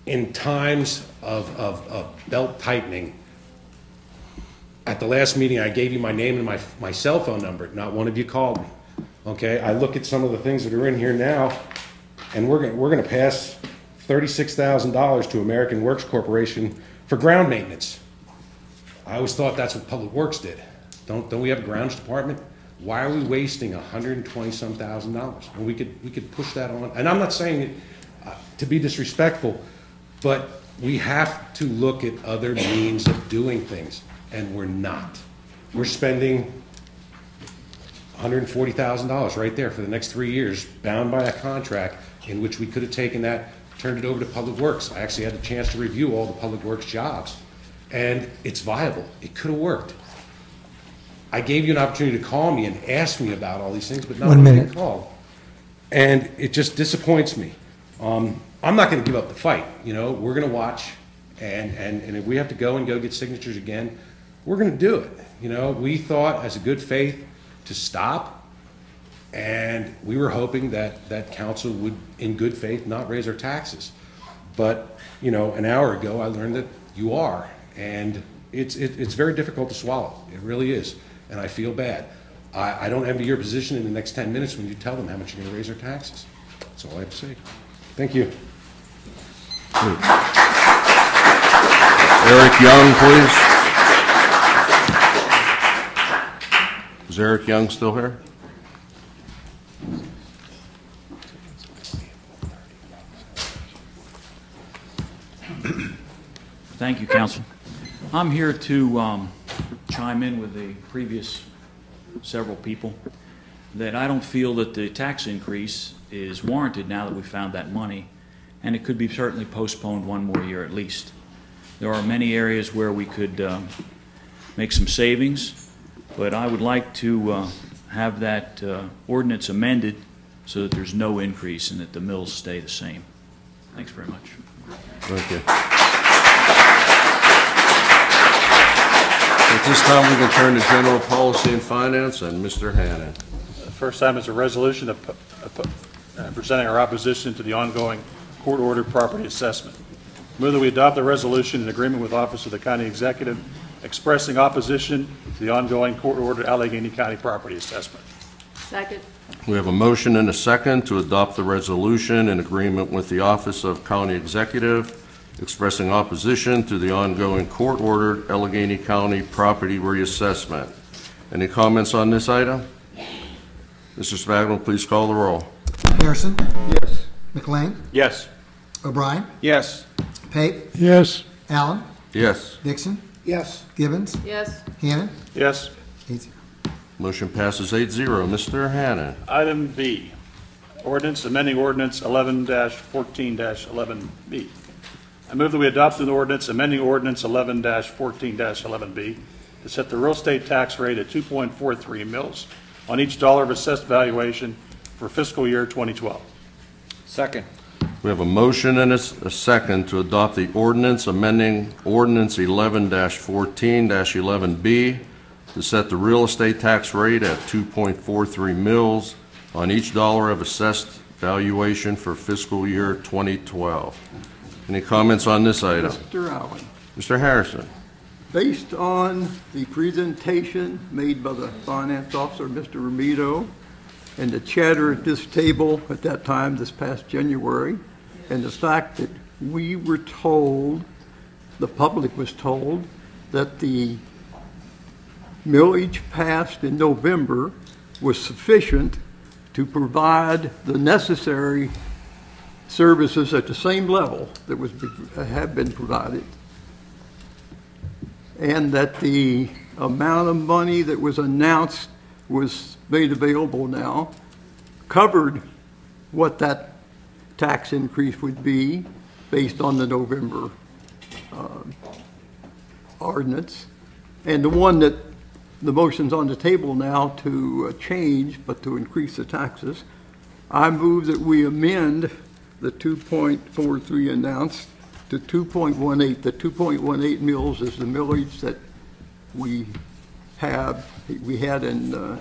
in times of belt tightening, at the last meeting, I gave you my name and my cell phone number. Not one of you called me. Okay, I look at some of the things that are in here now, and we're going to pass $36,000 to American Works Corporation for ground maintenance. I always thought that's what Public Works did. Don't we have a grounds department? Why are we wasting $120-some thousand when we could push that on? And I'm not saying it to be disrespectful, but we have to look at other means of doing things. And we're not. We're spending $140,000 right there for the next 3 years, bound by a contract in which we could have taken that, turned it over to Public Works. I actually had the chance to review all the Public Works jobs, and it's viable. It could have worked. I gave you an opportunity to call me and ask me about all these things, but not one called. And it just disappoints me. I'm not going to give up the fight. You know, we're going to watch, and if we have to go get signatures again, we're going to do it. You know, we thought as a good faith to stop, and we were hoping that council would, in good faith, not raise our taxes. But, you know, an hour ago I learned that you are, and it's very difficult to swallow. It really is, and I feel bad. I don't envy your position in the next 10 minutes when you tell them how much you're going to raise our taxes. That's all I have to say. Thank you. Eric Young, please. Is Eric Young still here? Thank you, Council. I'm here to chime in with the previous several people that I don't feel that the tax increase is warranted now that we found that money, and it could be certainly postponed one more year at least. There are many areas where we could make some savings, but I would like to have that ordinance amended so that there's no increase and that the mills stay the same. Thanks very much. Thank you. At this time, we can turn to General Policy and Finance and Mr. Hannan. The first item is a resolution presenting our opposition to the ongoing court-ordered property assessment. Move that we adopt the resolution in agreement with Office of the County Executive expressing opposition to the ongoing court-ordered Allegheny County property assessment. Second. We have a motion and a second to adopt the resolution in agreement with the Office of County Executive expressing opposition to the ongoing court-ordered Allegheny County property reassessment. Any comments on this item? Mr. Spagnol, please call the roll. Harrison? Yes. McLean? Yes. O'Brien? Yes. Pape? Yes. Allen? Yes. Dixon? Yes. Gibbons? Yes. Hannan? Yes. 8-0. Motion passes 8-0. Mr. Hannan. Item B, ordinance amending ordinance 11-14-11B. I move that we adopt an ordinance amending ordinance 11-14-11B to set the real estate tax rate at 2.43 mils on each dollar of assessed valuation for fiscal year 2012. Second. We have a motion and a second to adopt the ordinance amending ordinance 11-14-11B to set the real estate tax rate at 2.43 mils on each dollar of assessed valuation for fiscal year 2012. Any comments on this item? Mr. Allen, Mr. Harrison. based on the presentation made by the finance officer, Mr. Romito, and the chatter at this table at that time, this past January, and the fact that we were told, the public was told, that the millage passed in November was sufficient to provide the necessary services at the same level that have been provided, and that the amount of money that was announced was made available now covered what that tax increase would be based on the November ordinance, and the one that the motion's on the table now to change, but to increase the taxes. I move that we amend the 2.43 announced to 2.18. The 2.18 mils is the millage that we had in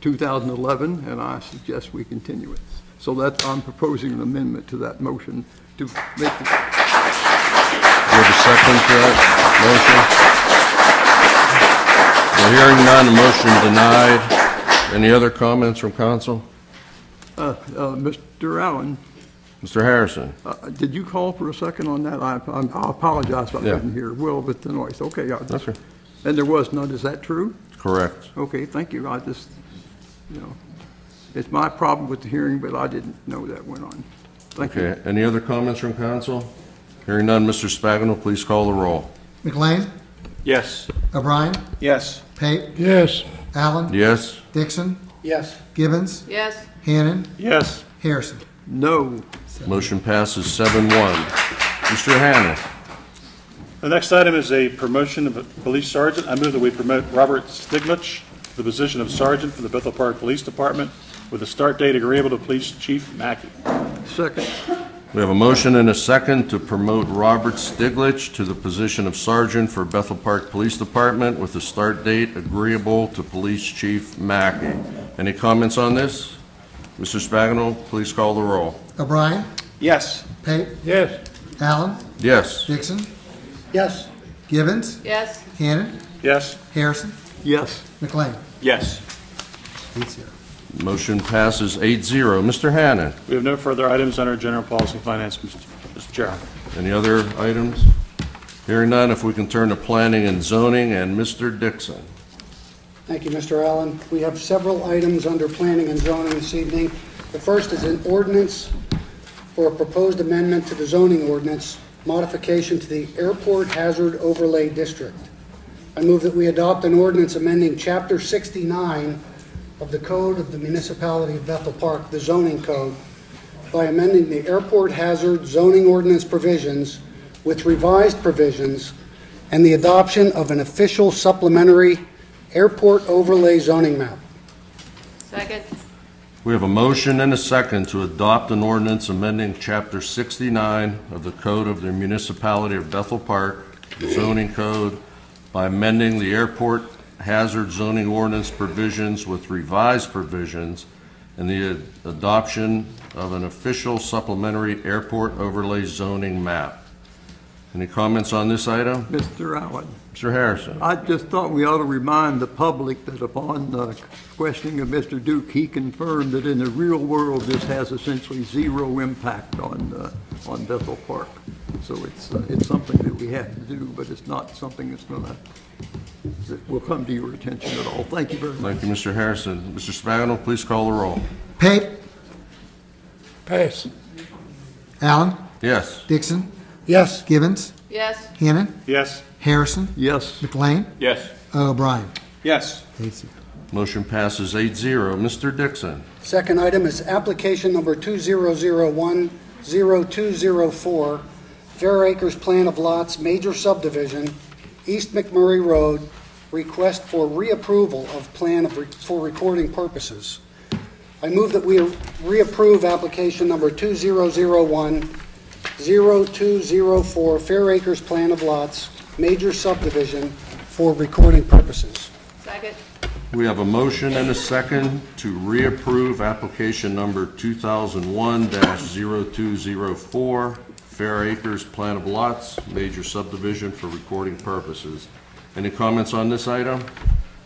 2011, and I suggest we continue it. So that I'm proposing an amendment to that motion to make the... Do you have a second to that motion? Well, hearing none, the motion denied. Any other comments from council? Mr. Allen. Mr. Harrison. Did you call for a second on that? I apologize if I couldn't hear well with the noise. Okay. That's right. And there was none. Is that true? Correct. Okay, thank you. I just, it's my problem with the hearing, but I didn't know that went on. Thank you. Okay. Any other comments from council? Hearing none, Mr. Spagnol, please call the roll. McLean? Yes. O'Brien? Yes. Pape? Yes. Allen? Yes. Dixon? Yes. Gibbons? Yes. Hannan? Yes. Harrison? No. Motion passes 7-1. Mr. Hannan. The next item is a promotion of a police sergeant. I move that we promote Robert Stiglich to the position of sergeant for the Bethel Park Police Department with a start date agreeable to Police Chief Mackey. Second. We have a motion and a second to promote Robert Stiglich to the position of sergeant for Bethel Park Police Department with a start date agreeable to Police Chief Mackey. Any comments on this? Mr. Spagnol, please call the roll. O'Brien? Yes. Pape? Yes. Allen? Yes. Dixon? Yes. Gibbons? Yes. Hannan? Yes. Harrison? Yes. McLean? Yes. 8-0. Motion passes 8-0. Mr. Hannan. We have no further items under General Policy and Finance, Mr. Chair. Any other items? Hearing none, if we can turn to Planning and Zoning and Mr. Dixon. Thank you, Mr. Allen. We have several items under planning and zoning this evening. The first is an ordinance for a proposed amendment to the zoning ordinance, modification to the Airport Hazard Overlay District. I move that we adopt an ordinance amending Chapter 69 of the Code of the Municipality of Bethel Park, the zoning code, by amending the Airport Hazard Zoning Ordinance provisions with revised provisions and the adoption of an official supplementary airport overlay zoning map. Second. We have a motion and a second to adopt an ordinance amending Chapter 69 of the Code of the Municipality of Bethel Park, the zoning code, by amending the airport hazard zoning ordinance provisions with revised provisions and the adoption of an official supplementary airport overlay zoning map. Any comments on this item? Mr. Allen. Mr. Harrison. I just thought we ought to remind the public that upon questioning of Mr. Duke, he confirmed that in the real world this has essentially zero impact on Bethel Park. So it's something that we have to do, but it's not something that will come to your attention at all. Thank you very much. Thank you, Mr. Harrison. Mr. Spagnol, please call the roll. Pape. Pass. Allen. Yes. Dixon. Yes. Givens. Yes. Hannon. Yes. Harrison. Yes. McLean. Yes. O'Brien. Yes. 8-0. Motion passes 8-0. Mr. Dixon. Second item is application number 2001-0204, Fair Acres Plan of Lots, Major Subdivision, East McMurray Road, request for reapproval of plan for recording purposes. I move that we reapprove application number 2001-0204, Fair Acres Plan of Lots, Major Subdivision, for recording purposes. Second. We have a motion and a second to reapprove application number 2001-0204, Fair Acres Plan of Lots, Major Subdivision for recording purposes. Any comments on this item?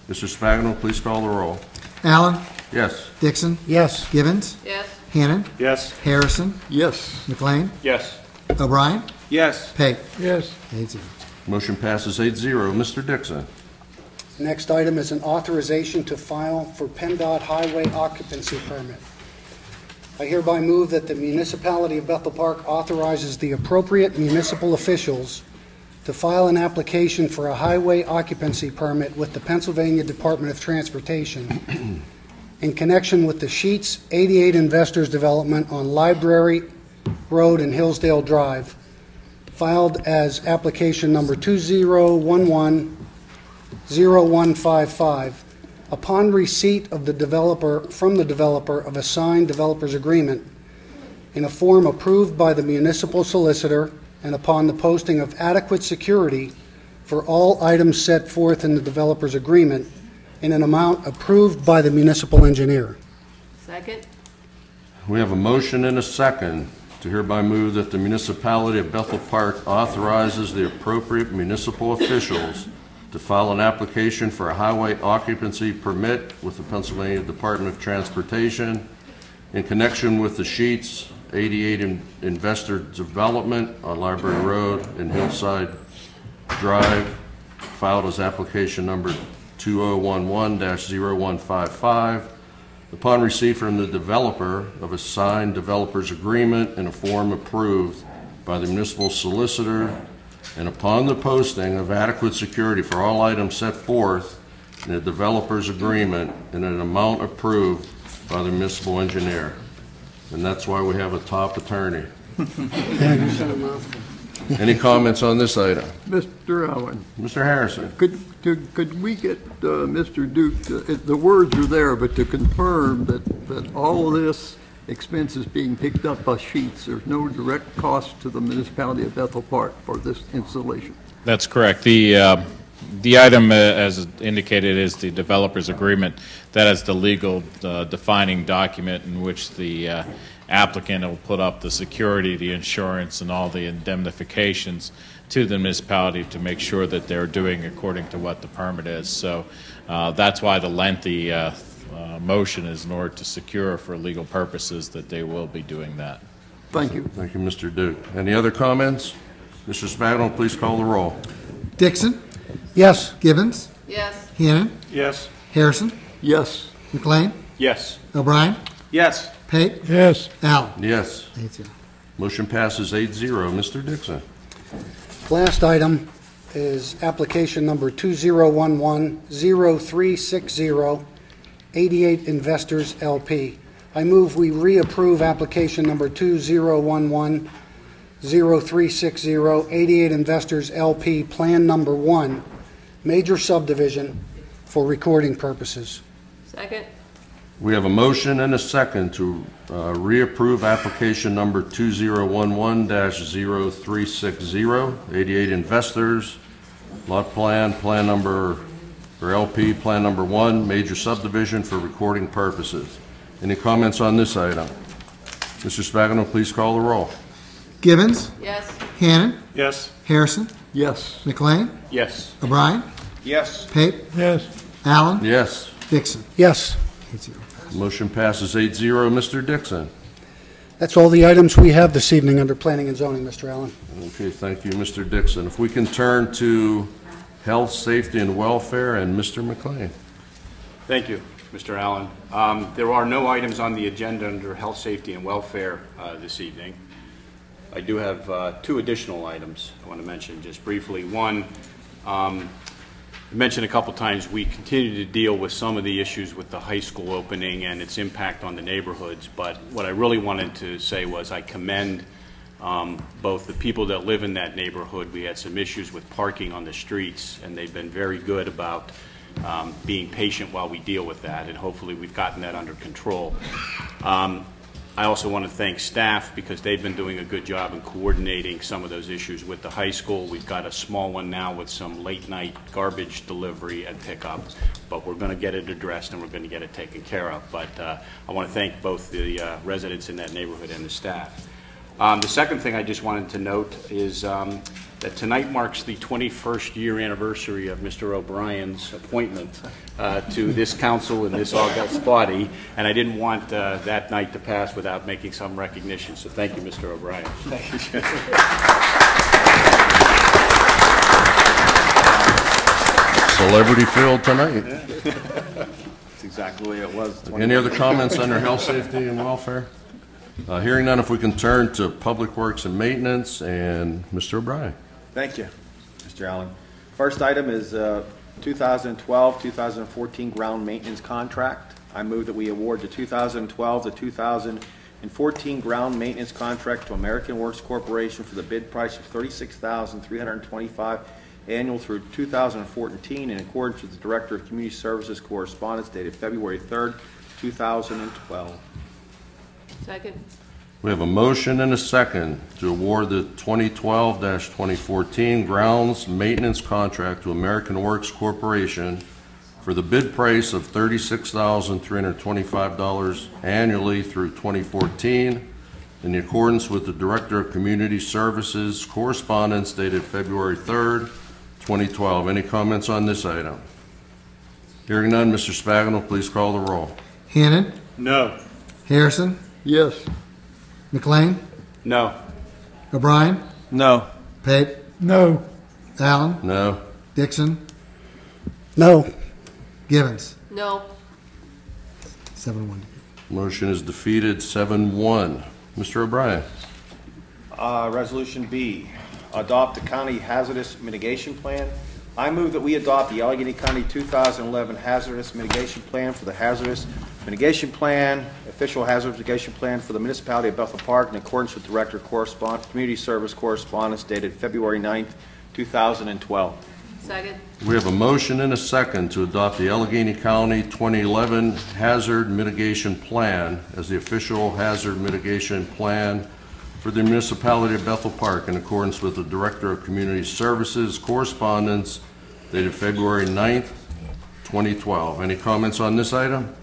Mr. Spagnol, please call the roll. Allen. Yes. Dixon. Yes. Givens. Yes. Hannon. Yes. Harrison. Yes. McLean. Yes. O'Brien. Yes. Pape. Yes. 8-0. Motion passes 8-0. Mr. Dixon. Next item is an authorization to file for PennDOT highway occupancy permit. I hereby move that the municipality of Bethel Park authorizes the appropriate municipal officials to file an application for a highway occupancy permit with the Pennsylvania Department of Transportation in connection with the Sheets 88 Investors Development on Library Road and Hillsdale Drive, filed as application number 2011-0155, upon receipt of from the developer of a signed developer's agreement in a form approved by the municipal solicitor and upon the posting of adequate security for all items set forth in the developer's agreement in an amount approved by the municipal engineer. Second. We have a motion and a second to hereby move that the municipality of Bethel Park authorizes the appropriate municipal officials to file an application for a highway occupancy permit with the Pennsylvania Department of Transportation in connection with the Sheets 88 Investor Development on Library Road and Hillside Drive, filed as application number 2011-0155, upon receipt from the developer of a signed developer's agreement in a form approved by the municipal solicitor and upon the posting of adequate security for all items set forth in the developer's agreement in an amount approved by the municipal engineer. And that's why we have a top attorney. Any comments on this item? Mr. Allen. Mr. Harrison. Could we get Mr. Duke, the words are there, but to confirm that all of this expense is being picked up by Sheets. There's no direct cost to the municipality of Bethel Park for this installation. That's correct. The item, as indicated, is the developer's agreement. That is the legal defining document in which the applicant will put up the security, the insurance, and all the indemnifications to the municipality to make sure that they're doing according to what the permit is. So that's why the lengthy motion is in order to secure for legal purposes that they will be doing that. Thank you. Thank you, Mr. Duke. Any other comments? Mr. Spagnol, please call the roll. Dixon. Yes. Givens. Yes. Hannon. Yes. Harrison, Yes. McLean, Yes. O'Brien, Yes. Pape, Yes. Allen. Yes. 8-0. Motion passes 8-0. Mr. Dixon. Last item is application number 2011-0360, 88 Investors LP. I move we reapprove application number 2011-0360, 88 Investors LP, Plan Number 1, Major Subdivision for recording purposes. Second. We have a motion and a second to reapprove application number 2011-0360, 88 Investors, lot plan, plan number, or LP, plan number 1, major subdivision for recording purposes. Any comments on this item? Mr. Spagano, please call the roll. Gibbons, Yes. Hannon, Yes. Harrison, Yes. McLean, Yes. O'Brien, Yes. Pape, Yes. Allen, Yes. Dixon. Yes. 8-0. Motion passes 8-0. Mr. Dixon. That's all the items we have this evening under planning and zoning, Mr. Allen. Okay, thank you, Mr. Dixon. If we can turn to health, safety, and welfare, and Mr. McLean. Thank you, Mr. Allen. There are no items on the agenda under health, safety, and welfare this evening. I do have 2 additional items I want to mention just briefly. One, I mentioned a couple times we continue to deal with some of the issues with the high school opening and its impact on the neighborhoods, but what I really wanted to say was I commend both the people that live in that neighborhood. We had some issues with parking on the streets, and they've been very good about being patient while we deal with that, and hopefully we've gotten that under control. I also want to thank staff because they've been doing a good job in coordinating some of those issues with the high school. We've got a small one now with some late night garbage delivery and pickup, but we're going to get it addressed and we're going to get it taken care of. But I want to thank both the residents in that neighborhood and the staff. The second thing I just wanted to note is that tonight marks the 21st year anniversary of Mr. O'Brien's appointment to this council in this august body, and I didn't want that night to pass without making some recognition. So thank you, Mr. O'Brien. Thank you. Celebrity filled tonight. That's exactly the way it was. Any other comments under health, safety, and welfare? Hearing none, if we can turn to Public Works and Maintenance, and Mr. O'Brien. Thank you, Mr. Allen. First item is 2012-2014 ground maintenance contract. I move that we award the 2012 to 2014 ground maintenance contract to American Works Corporation for the bid price of $36,325 annual through 2014 in accordance with the Director of Community Services correspondence dated February 3rd, 2012. Second. We have a motion and a second to award the 2012-2014 grounds maintenance contract to American Works Corporation for the bid price of $36,325 annually through 2014 in accordance with the Director of Community Services correspondence dated February 3rd, 2012. Any comments on this item? Hearing none, Mr. Spagano, please call the roll. Hannon, No. Harrison, Yes. McLean, No. O'Brien, No. Pape, No. Allen, No. Dixon, No. Gibbons. No. 7-1. Motion is defeated 7-1. Mr. O'Brien. Resolution B, adopt the county hazardous mitigation plan. I move that we adopt the Allegheny County 2011 hazardous mitigation plan for the hazardous mitigation plan, official hazardous mitigation plan for the municipality of Bethel Park in accordance with Director of Community Service correspondence dated February 9th, 2012. Second. We have a motion and a second to adopt the Allegheny County 2011 Hazard Mitigation Plan as the official hazard mitigation plan for the municipality of Bethel Park in accordance with the Director of Community Services correspondence dated February 9th, 2012. Any comments on this item?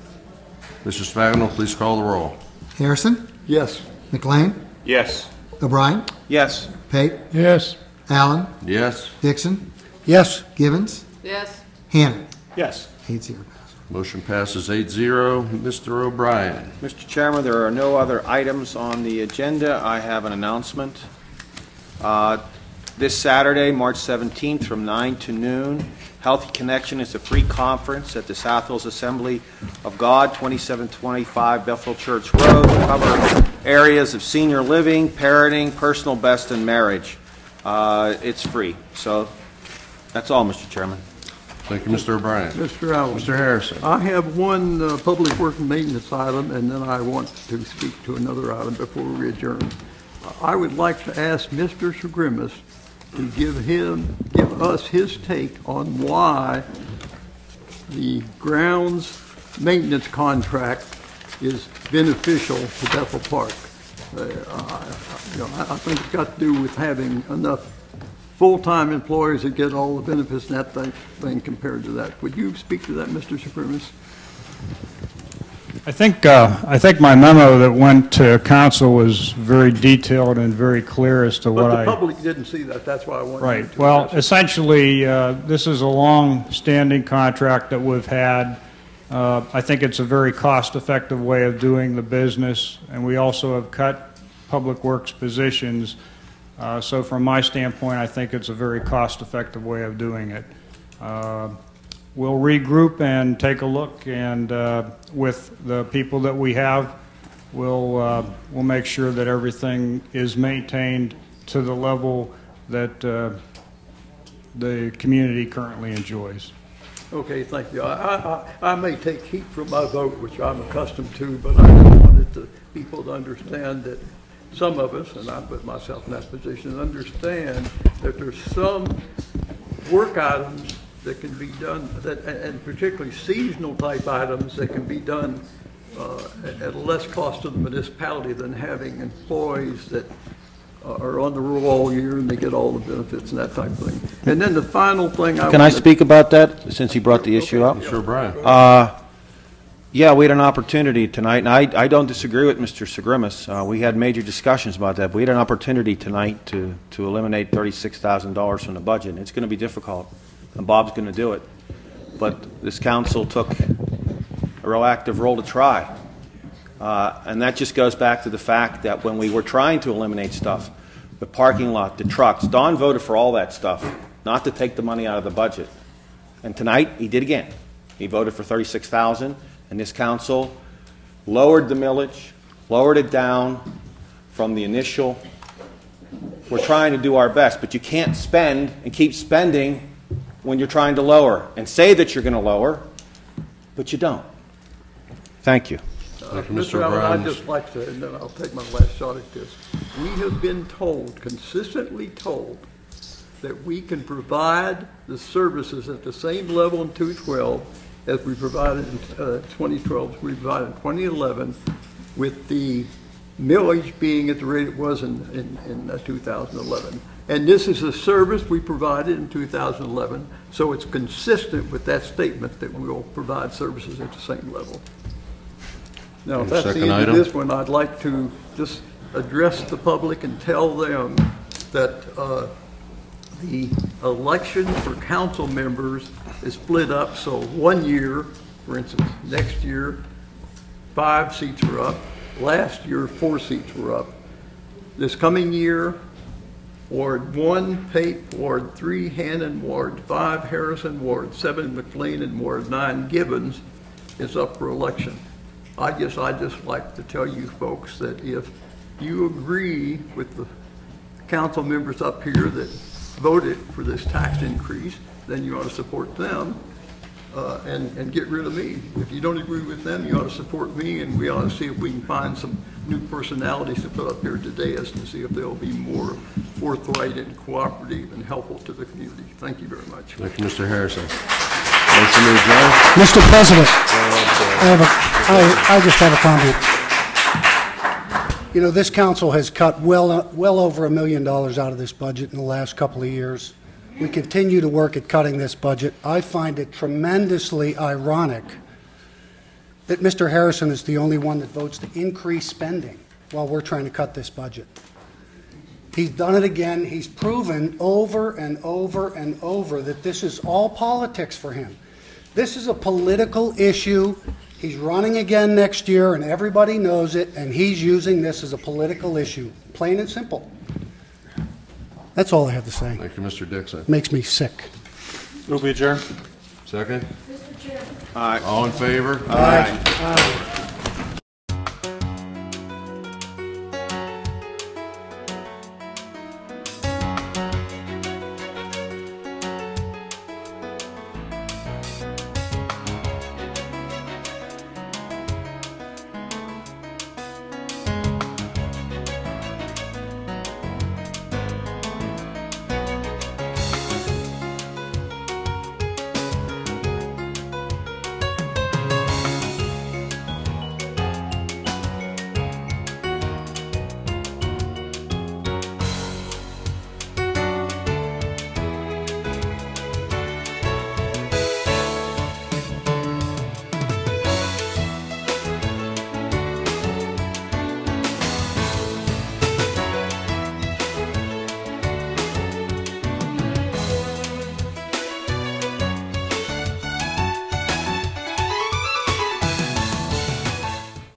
Mr. Spagano, please call the roll. Harrison, Yes. McLean, Yes. O'Brien, Yes. Pape, Yes. Allen, Yes. Dixon, Yes. Gibbons, Yes. Hannon. Yes. 8-0. Motion passes 8-0. Mr. O'Brien. Mr. Chairman, there are no other items on the agenda. I have an announcement. this Saturday, March 17th, from 9 to noon. Healthy Connection is a free conference at the South Hills Assembly of God, 2725 Bethel Church Road, to cover areas of senior living, parenting, personal best, and marriage. It's free. So that's all, Mr. Chairman. Thank you, Mr. O'Brien. Mr. Allen. Mr. Harrison. I have one public works and maintenance item, and then I want to speak to another item before we adjourn. I would like to ask Mr. Segrimus to give us his take on why the grounds maintenance contract is beneficial to Bethel Park. I think it's got to do with having enough full-time employees that get all the benefits and that thing compared to that. Would you speak to that, Mr. Segrimus? I think my memo that went to council was very detailed and very clear as to what But the public didn't see that. That's why I wanted you Right. to Well, address it. essentially, this is a long-standing contract that we've had. I think it's a very cost-effective way of doing the business, and we also have cut public works positions. So from my standpoint, I think it's a very cost-effective way of doing it. We'll regroup and take a look, and with the people that we have, we'll make sure that everything is maintained to the level that the community currently enjoys. Okay, thank you. I may take heat from my vote, which I'm accustomed to, but I just wanted people to understand that some of us, and I put myself in that position, understand that there's some work items that can be done, and particularly seasonal type items that can be done at a less cost to the municipality than having employees that are on the roll all year and they get all the benefits and that type of thing. And then the final thing Can I speak about that, since he brought the issue up? Sure, Brian. Yeah, we had an opportunity tonight, and I don't disagree with Mr. Segrimus. We had major discussions about that, but we had an opportunity tonight to eliminate $36,000 from the budget. And it's going to be difficult, and Bob's going to do it. But this council took a real active role to try. And that just goes back to the fact that when we were trying to eliminate stuff, the parking lot, the trucks, Don voted for all that stuff, not to take the money out of the budget. And tonight, he did again. He voted for $36,000, and this council lowered the millage, lowered it down from the initial. We're trying to do our best, but you can't spend and keep spending when you're trying to lower, and say that you're going to lower, but you don't. Thank you. Mr. Allen, I'd just like to, and then I'll take my last shot at this. We have been told, consistently told, that we can provide the services at the same level in 2012 as we provided in 2012, as we provided in 2011, with the millage being at the rate it was in 2011. And this is a service we provided in 2011, so it's consistent with that statement that we will provide services at the same level. Now, if that's the end of this one, I'd like to just address the public and tell them that the election for council members is split up. So 1 year, for instance, next year, 5 seats were up. Last year, 4 seats were up. This coming year, Ward 1, Pape, Ward 3, Hannon, Ward 5, Harrison, Ward 7, McLean, and Ward 9, Gibbons, is up for election. I'd just like to tell you folks that if you agree with the council members up here that voted for this tax increase, then you ought to support them and get rid of me. If you don't agree with them, you ought to support me, and we ought to see if we can find some new personalities to put up here today as to see if they'll be more forthright and cooperative and helpful to the community. Thank you very much. Thank you, Mr. Harrison. Motion to adjourn. Mr. President, I just have a comment. You know, this council has cut well over $1 million out of this budget in the last couple of years. We continue to work at cutting this budget. I find it tremendously ironic that Mr. Harrison is the only one that votes to increase spending while we're trying to cut this budget. He's done it again. He's proven over and over and over that this is all politics for him. This is a political issue. He's running again next year, and everybody knows it, and he's using this as a political issue, plain and simple. That's all I have to say. Thank you, Mr. Dixon. Makes me sick. Move we adjourn. Second? Aye. All in favor? Aye.